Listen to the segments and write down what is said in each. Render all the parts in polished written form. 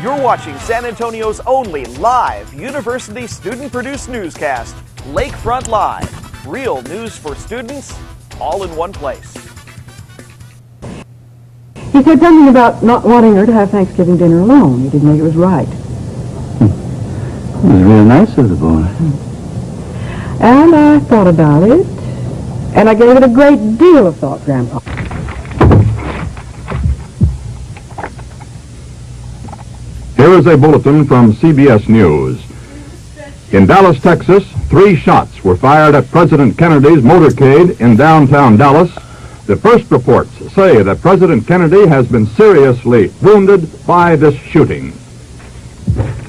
You're watching San Antonio's only live university student-produced newscast, Lakefront Live. Real news for students, all in one place. He said something about not wanting her to have Thanksgiving dinner alone. He didn't think it was right. It was real nice of the boy. And I thought about it, and I gave it a great deal of thought, Grandpa. Here is a bulletin from CBS News. In Dallas, Texas, 3 shots were fired at President Kennedy's motorcade in downtown Dallas. The first reports say that President Kennedy has been seriously wounded by this shooting.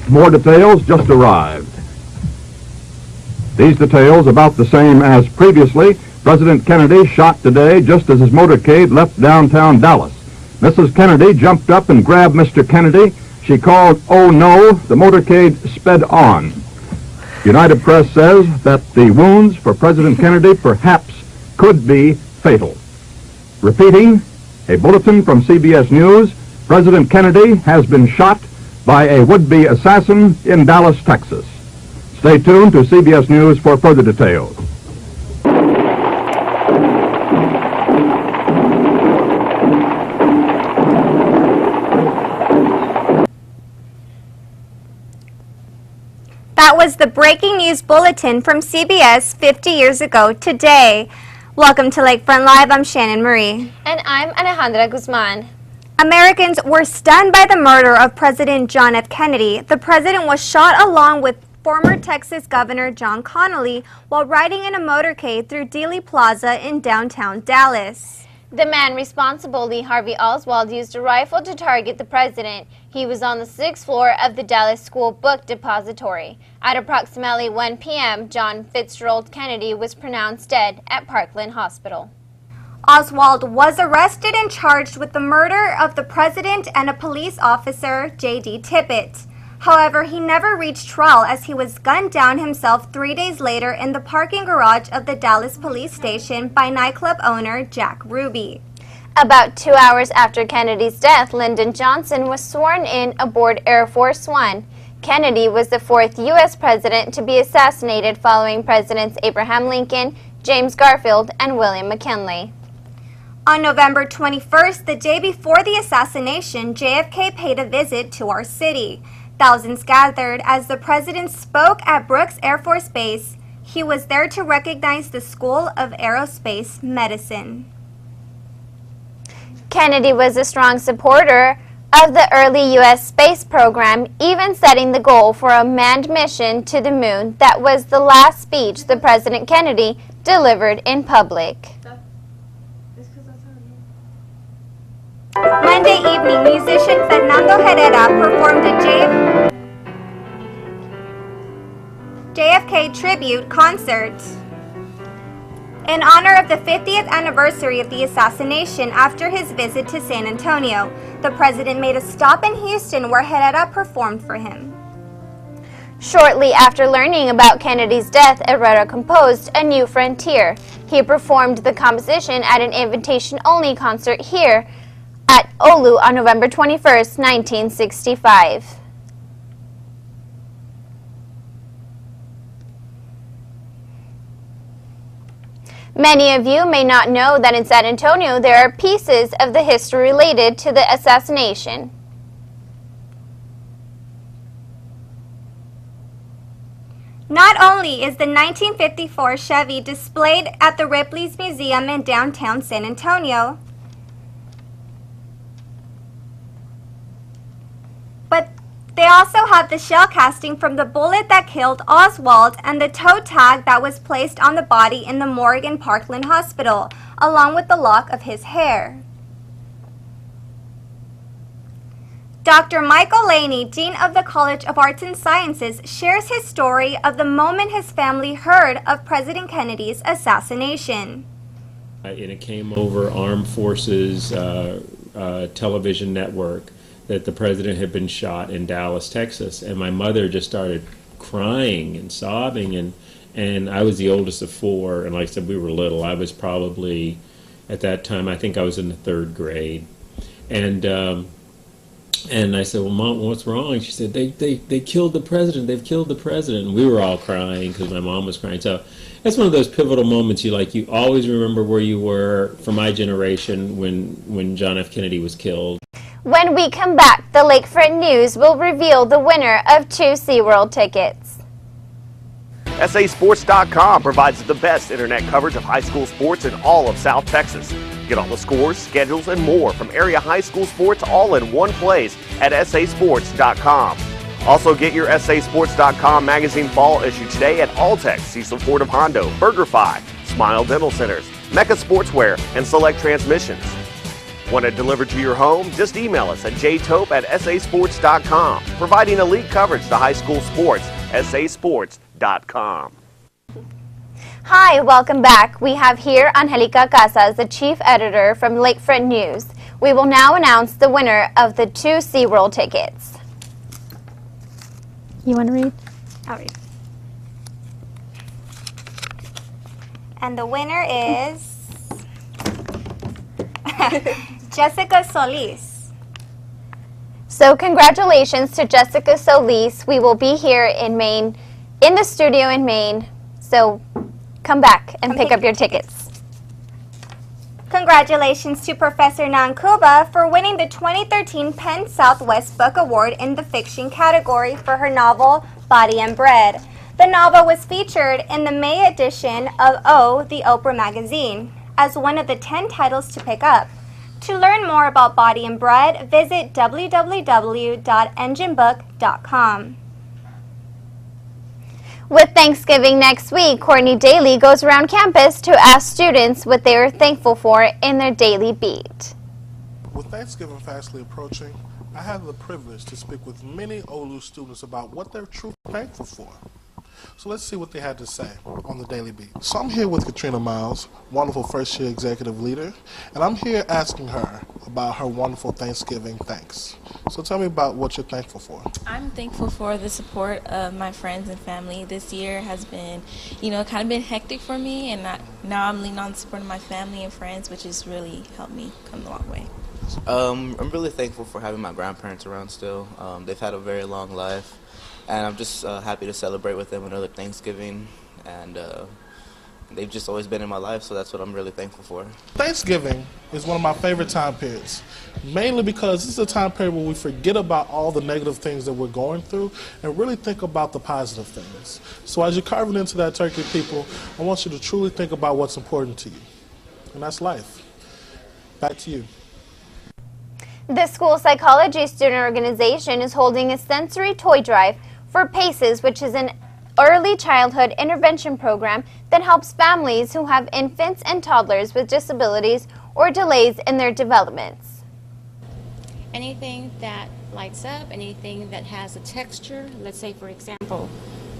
More details just arrived. These details about the same as previously. President Kennedy shot today just as his motorcade left downtown Dallas. Mrs. Kennedy jumped up and grabbed Mr. Kennedy. She called, "Oh no," the motorcade sped on. United Press says that the wounds for President Kennedy perhaps could be fatal. Repeating, a bulletin from CBS News, President Kennedy has been shot by a would-be assassin in Dallas, Texas. Stay tuned to CBS News for further details. That was the breaking news bulletin from CBS 50 years ago today. Welcome to Lakefront Live. I'm Shannon Marie. And I'm Alejandra Guzman. Americans were stunned by the murder of President John F. Kennedy. The president was shot along with former Texas Governor John Connally while riding in a motorcade through Dealey Plaza in downtown Dallas. The man responsible, Lee Harvey Oswald, used a rifle to target the president. He was on the 6th floor of the Dallas School Book Depository. At approximately 1 p.m., John Fitzgerald Kennedy was pronounced dead at Parkland Hospital. Oswald was arrested and charged with the murder of the president and a police officer, J.D. Tippit. However, he never reached trial as he was gunned down himself 3 days later in the parking garage of the Dallas police station by nightclub owner Jack Ruby. About 2 hours after Kennedy's death, Lyndon Johnson was sworn in aboard Air Force One. Kennedy was the 4th U.S. president to be assassinated following Presidents Abraham Lincoln, James Garfield, and William McKinley. On November 21st, the day before the assassination, JFK paid a visit to our city. Thousands gathered as the president spoke at Brooks Air Force Base. He was there to recognize the School of Aerospace Medicine. Kennedy was a strong supporter of the early U.S. space program, even setting the goal for a manned mission to the moon. That was the last speech that President Kennedy delivered in public. Monday evening, musician Fernando Herrera performed a JFK tribute concert in honor of the 50th anniversary of the assassination. After his visit to San Antonio, the president made a stop in Houston where Herrera performed for him. Shortly after learning about Kennedy's death, Herrera composed A New Frontier. He performed the composition at an invitation-only concert here at OLLU on November 21st, 1965. Many of you may not know that in San Antonio there are pieces of the history related to the assassination. Not only is the 1954 Chevy displayed at the Ripley's Museum in downtown San Antonio, but they also have the shell casting from the bullet that killed Oswald and the toe tag that was placed on the body in the morgue in Parkland Hospital, along with the lock of his hair. Dr. Michael Laney, Dean of the College of Arts and Sciences, shares his story of the moment his family heard of President Kennedy's assassination. And it came over Armed Forces television network that the president had been shot in Dallas, Texas, and my mother just started crying and sobbing, and I was the oldest of 4, and like I said, we were little. I was probably, at that time, I think I was in the 3rd grade, and And I said, well, Mom, what's wrong? She said, they killed the president. They've killed the president. And we were all crying because my mom was crying. So that's one of those pivotal moments you always remember where you were, for my generation, when John F. Kennedy was killed. When we come back, the Lakefront News will reveal the winner of 2 SeaWorld tickets. SASports.com provides the best internet coverage of high school sports in all of South Texas. Get all the scores, schedules, and more from area high school sports all in one place at SASports.com. Also get your SASports.com magazine fall issue today at Alltex, Cecil Ford of Hondo, BurgerFi, Smile Dental Centers, Mecca Sportswear, and Select Transmissions. Want it delivered to your home? Just email us at jtope@sasports.com, providing elite coverage to high school sports. SASports.com. Hi, welcome back. We have here Angelica Casas, the chief editor from Lakefront News. We will now announce the winner of the 2 SeaWorld tickets. You want to read? I'll read. And the winner is Jessica Solis. So congratulations to Jessica Solis. We will be here in Maine, in the studio in Maine. So come back and pick up your tickets. Congratulations to Professor Nankuba for winning the 2013 Penn Southwest Book Award in the fiction category for her novel, Body and Bread. The novel was featured in the May edition of O, the Oprah magazine, as one of the 10 titles to pick up. To learn more about Body and Bread, visit www.enginebook.com. With Thanksgiving next week, Courtney Daly goes around campus to ask students what they are thankful for in their daily beat. With Thanksgiving fastly approaching, I have the privilege to speak with many OLLU students about what they're truly thankful for. So let's see what they had to say on the Daily Beat. So I'm here with Katrina Miles, wonderful first-year executive leader, and I'm here asking her about her wonderful Thanksgiving thanks. So tell me about what you're thankful for. I'm thankful for the support of my friends and family. This year has been, kind of been hectic for me, and now I'm leaning on the support of my family and friends, which has really helped me come a long way. I'm really thankful for having my grandparents around still. They've had a very long life. And I'm just happy to celebrate with them another Thanksgiving, and they've just always been in my life, so that's what I'm really thankful for. Thanksgiving is one of my favorite time periods, mainly because this is a time period where we forget about all the negative things that we're going through and really think about the positive things. So as you're carving into that turkey, people, I want you to truly think about what's important to you, and that's life. Back to you. The school psychology student organization is holding a sensory toy drive for PACES, which is an early childhood intervention program that helps families who have infants and toddlers with disabilities or delays in their developments. Anything that lights up, anything that has a texture, let's say for example,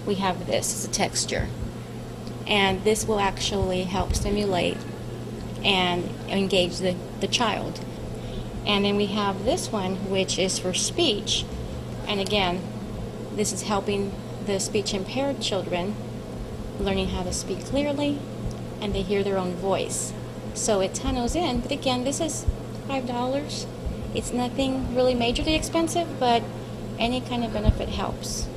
we have this as a texture, and this will actually help stimulate and engage the child. And then we have this one, which is for speech, and again, this is helping the speech impaired children learning how to speak clearly, and they hear their own voice. So it tunnels in, but again, this is $5. It's nothing really majorly expensive, but any kind of benefit helps.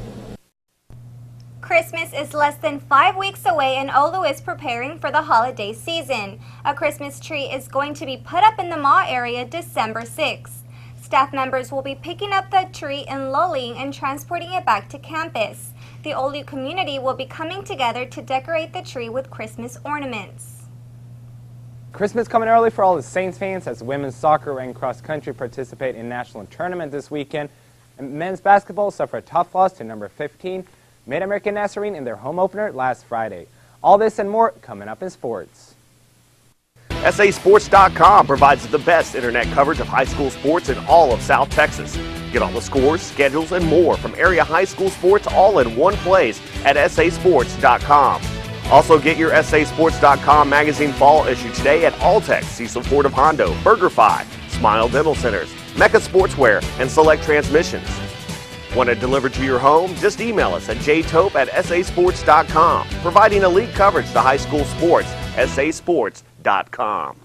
Christmas is less than 5 weeks away, and OLLU is preparing for the holiday season. A Christmas tree is going to be put up in the mall area December 6th. Staff members will be picking up the tree in Luling and transporting it back to campus. The OLLU community will be coming together to decorate the tree with Christmas ornaments. Christmas coming early for all the Saints fans as women's soccer and cross country participate in national tournament this weekend. And men's basketball suffered a tough loss to number 15, Mid-American Nazarene, in their home opener last Friday. All this and more coming up in sports. SASports.com provides the best internet coverage of high school sports in all of South Texas. Get all the scores, schedules, and more from area high school sports all in one place at SASports.com. Also get your SASports.com magazine fall issue today at Alltex, Cecil Ford of Hondo, BurgerFi, Smile Dental Centers, Mecca Sportswear, and Select Transmissions. Want it delivered to your home? Just email us at jtope@sasports.com, providing elite coverage to high school sports. SASports.com.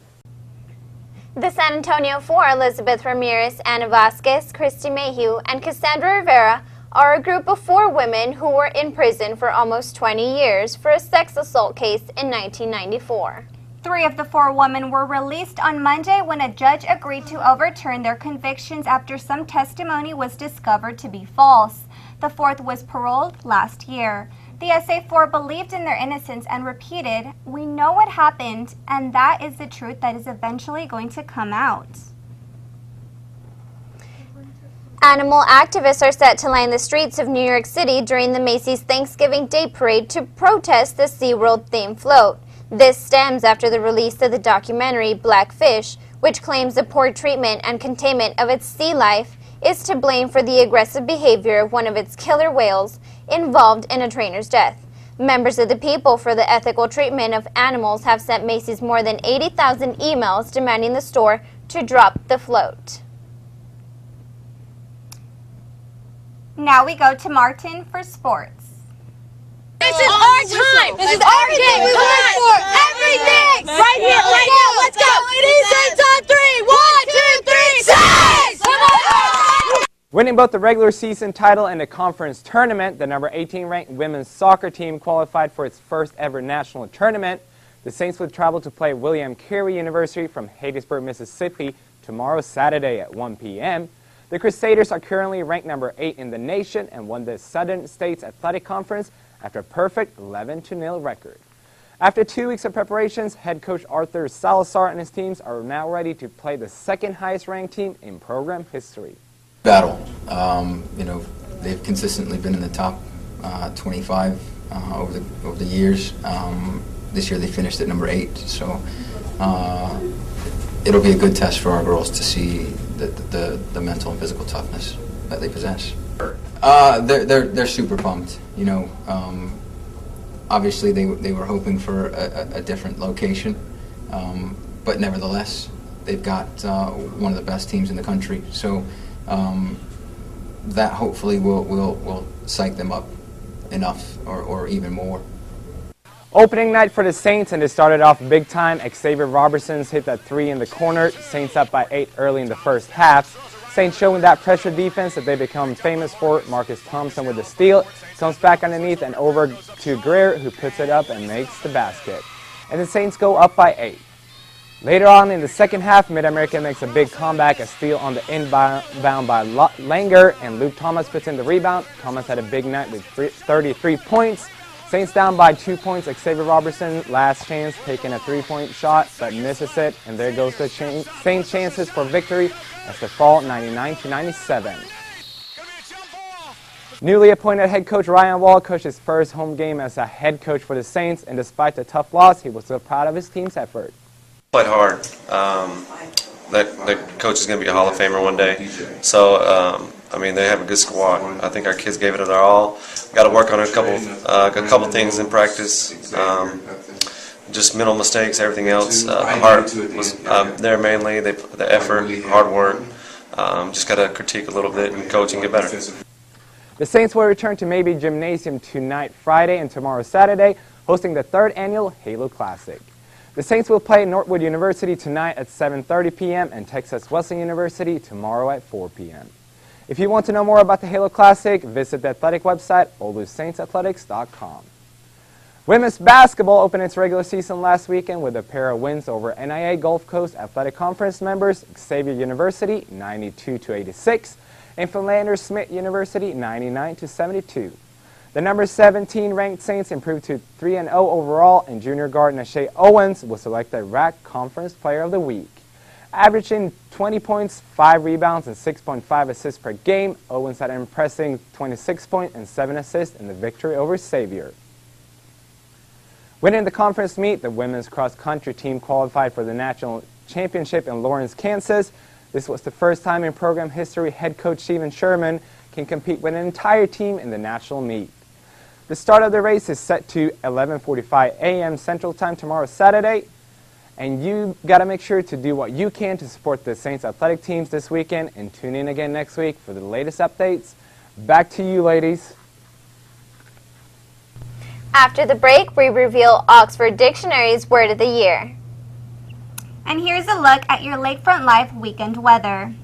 The San Antonio Four, Elizabeth Ramirez, Ana Vasquez, Christy Mayhew, and Cassandra Rivera, are a group of 4 women who were in prison for almost 20 years for a sex assault case in 1994. 3 of the 4 women were released on Monday when a judge agreed to overturn their convictions after some testimony was discovered to be false. The 4th was paroled last year. The SA4 believed in their innocence and repeated, "We know what happened, and that is the truth that is eventually going to come out." Animal activists are set to line the streets of New York City during the Macy's Thanksgiving Day Parade to protest the SeaWorld theme float. This stems after the release of the documentary Blackfish, which claims the poor treatment and containment of its sea life is to blame for the aggressive behavior of one of its killer whales involved in a trainer's death. Members of the People for the Ethical Treatment of Animals have sent Macy's more than 80,000 emails demanding the store to drop the float. Now we go to Martin for sports. This is our time. This is everything we work for. Everything. Right here, right now. Let's go. Saints on 3. 1, 2, 3, Saints! Come on! Winning both the regular season title and the conference tournament, the number 18 ranked women's soccer team qualified for its first ever national tournament. The Saints would travel to play William Carey University from Hattiesburg, Mississippi tomorrow, Saturday at 1 p.m. The Crusaders are currently ranked number 8 in the nation and won the Southern States Athletic Conference after a perfect 11-0 record. After 2 weeks of preparations, head coach Arthur Salazar and his teams are now ready to play the second highest ranked team in program history. Battle. They've consistently been in the top 25 over the years. This year they finished at number 8, so it'll be a good test for our girls to see the mental and physical toughness that they possess. They're super pumped. Obviously they were hoping for a different location, but nevertheless they've got one of the best teams in the country. So that hopefully will psych them up enough or even more. Opening night for the Saints, and it started off big time. Xavier Robertson's hit that 3 in the corner. Saints up by 8 early in the first half. Saints showing that pressure defense that they become famous for. Marcus Thompson with the steal. Comes back underneath and over to Greer, who puts it up and makes the basket. And the Saints go up by 8. Later on in the second half, Mid-America makes a big comeback. A steal on the inbound by Langer, and Luke Thomas puts in the rebound. Thomas had a big night with 33 points. Saints down by 2 points. Xavier Robertson, last chance, taking a 3-point shot, but misses it. And there goes the Saints' chances for victory as they fall 99-97. Newly appointed head coach Ryan Wall coached his first home game as a head coach for the Saints, and despite the tough loss, he was so proud of his team's effort. Played hard. That coach is going to be a Hall of Famer one day. So, they have a good squad. I think our kids gave it their all. Got to work on a couple things in practice. Just mental mistakes, everything else. The heart was there mainly. The effort, hard work. Just got to critique a little bit and coach and get better. The Saints will return to Maybe Gymnasium tonight, Friday, and tomorrow, Saturday, hosting the 3rd annual Halo Classic. The Saints will play Northwood University tonight at 7:30 p.m. and Texas Wesleyan University tomorrow at 4 p.m. If you want to know more about the Halo Classic, visit the athletic website, OLLUSaintsathletics.com. Women's basketball opened its regular season last weekend with a pair of wins over NIA Gulf Coast Athletic Conference members Xavier University 92-86 and Philander Smith University 99-72. The number 17 ranked Saints improved to 3-0 overall, and junior guard Nashay Owens was selected RAC Conference Player of the Week. Averaging 20 points, 5 rebounds, and 6.5 assists per game, Owens had an impressive 26 points and 7 assists in the victory over Xavier. Winning the conference meet, the women's cross-country team qualified for the national championship in Lawrence, Kansas. This was the first time in program history head coach Stephen Sherman can compete with an entire team in the national meet. The start of the race is set to 11:45 a.m. Central Time tomorrow, Saturday. And you got to make sure to do what you can to support the Saints athletic teams this weekend, and tune in again next week for the latest updates. Back to you, ladies. After the break, we reveal Oxford Dictionary's Word of the Year. And here's a look at your Lakefront Live weekend weather.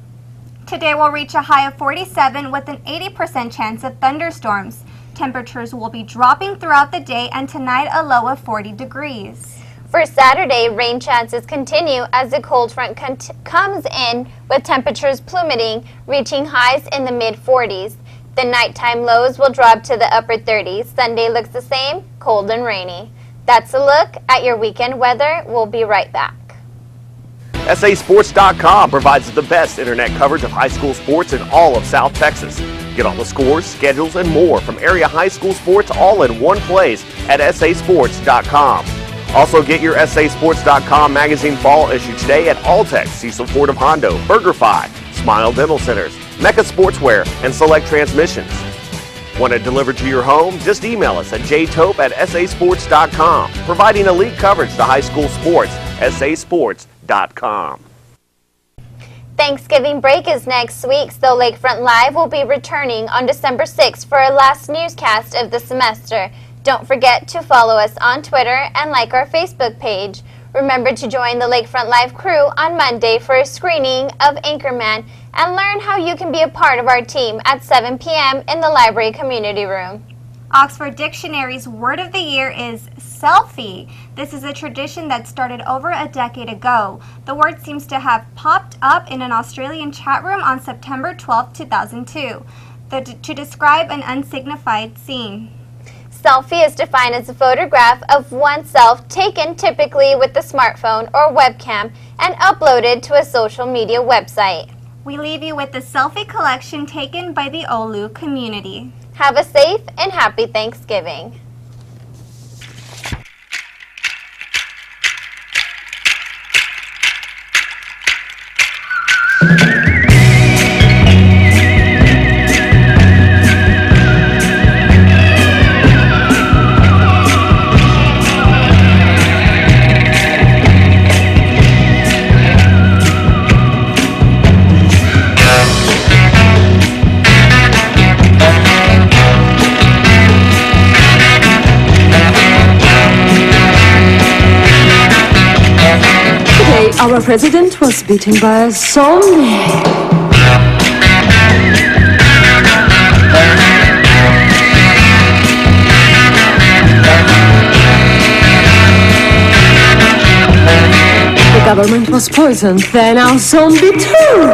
Today will reach a high of 47 with an 80% chance of thunderstorms. Temperatures will be dropping throughout the day and tonight a low of 40 degrees. For Saturday, rain chances continue as the cold front comes in with temperatures plummeting, reaching highs in the mid-40s. The nighttime lows will drop to the upper 30s. Sunday looks the same, cold and rainy. That's a look at your weekend weather. We'll be right back. SASports.com provides the best internet coverage of high school sports in all of South Texas. Get all the scores, schedules, and more from area high school sports all in one place at SASports.com. Also get your SASports.com magazine fall issue today at Alltech, Cecil Ford of Hondo, BurgerFi, Smile Dental Centers, Mecca Sportswear, and Select Transmissions. Want it delivered to your home? Just email us at jtope@sasports.com, providing elite coverage to high school sports. SASports.com. Thanksgiving break is next week, so Lakefront Live will be returning on December 6th for our last newscast of the semester. Don't forget to follow us on Twitter and like our Facebook page. Remember to join the Lakefront Live crew on Monday for a screening of Anchorman and learn how you can be a part of our team at 7 p.m. in the library community room. Oxford Dictionary's word of the year is selfie. This is a tradition that started over a decade ago. The word seems to have popped up in an Australian chat room on September 12, 2002, to describe an unsignified scene. Selfie is defined as a photograph of oneself taken typically with the smartphone or webcam and uploaded to a social media website. We leave you with the selfie collection taken by the OLLU community. Have a safe and happy Thanksgiving. Our president was beaten by a zombie. The government was poisoned, then our zombie too.